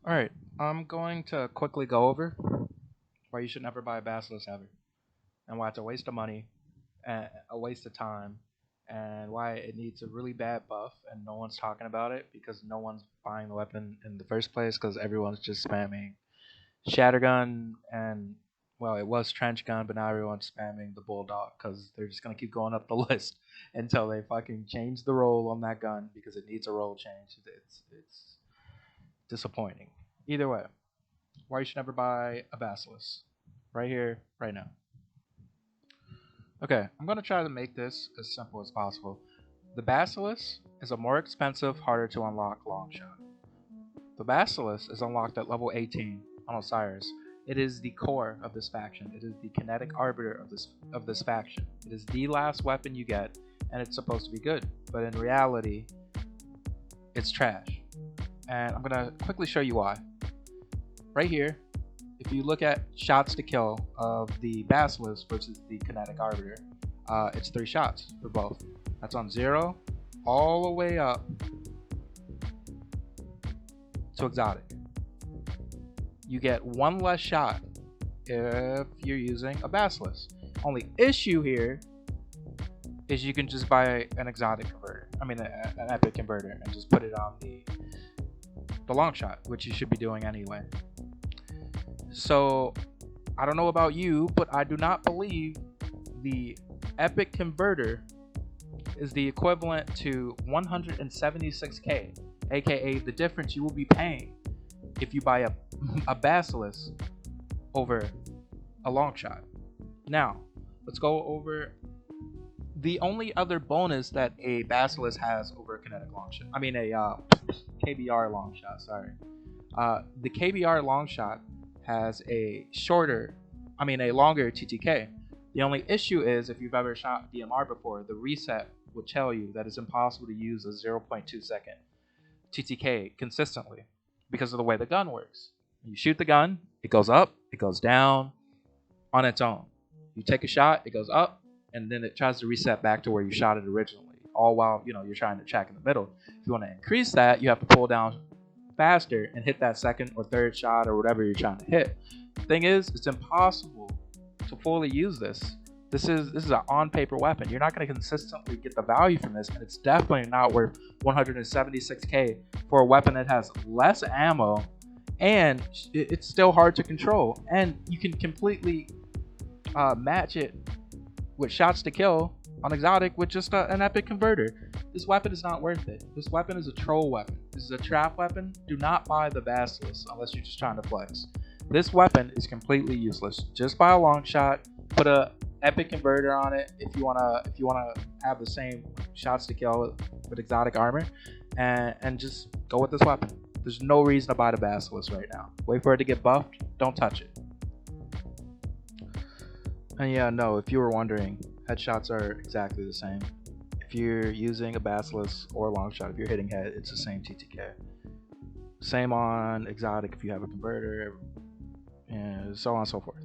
Alright, I'm going to quickly go over why you should never buy a Basilisk ever, and why it's a waste of money, and a waste of time, and why it needs a really bad buff and no one's talking about it because no one's buying the weapon in the first place because everyone's just spamming Shattergun and, well, it was Trench Gun, but now everyone's spamming the Bulldog because they're just going to keep going up the list until they fucking change the roll on that gun because it needs a roll change. It's disappointing. Either way, why you should never buy a Basilisk. Right here, right now. Okay, I'm going to try to make this as simple as possible. The Basilisk is a more expensive, harder to unlock long shot. The Basilisk is unlocked at level 18 on Osiris. It is the core of this faction. It is the kinetic arbiter of this faction. It is the last weapon you get, and it's supposed to be good. But in reality, it's trash. And I'm going to quickly show you why. Right here, if you look at shots to kill of the Basilisk versus the kinetic arbiter, it's 3 shots for both. That's on 0 all the way up to exotic. You get 1 less shot if you're using a Basilisk. Only issue here is you can just buy an exotic converter. I mean, an epic converter, and just put it on the long shot, which you should be doing anyway. So, I don't know about you, but I do not believe the epic converter is the equivalent to 176k, aka the difference you will be paying if you buy a Basilisk over a long shot. Now, let's go over the only other bonus that a Basilisk has over a kinetic long shot. I mean, a KBR long shot, sorry. The KBR long shot has a longer TTK. The only issue is if you've ever shot DMR before, the reset will tell you that it's impossible to use a 0.2 second TTK consistently because of the way the gun works. You shoot the gun, it goes up, it goes down on its own. You take a shot, it goes up, and then it tries to reset back to where you shot it originally, all while you're trying to check in the middle. If you want to increase that, you have to pull down faster and hit that second or third shot or whatever you're trying to hit. The thing is, it's impossible to fully use this. This is an on-paper weapon. You're not going to consistently get the value from this, and it's definitely not worth 176k for a weapon that has less ammo, and it's still hard to control. And you can completely match it with shots to kill on exotic with just an epic converter. This weapon is not worth it. This weapon is a troll weapon. This is a trap weapon. Do not buy the Basilisk unless you're just trying to flex. This weapon is completely useless. Just buy a long shot. Put a epic converter on it if you wanna have the same shots to kill with exotic armor, and just go with this weapon. There's no reason to buy the Basilisk right now. Wait for it to get buffed. Don't touch it. And yeah, no, if you were wondering, headshots are exactly the same. If you're using a Basilisk or a long shot, if you're hitting head, it's the same TTK. Same on exotic if you have a converter, and so on and so forth.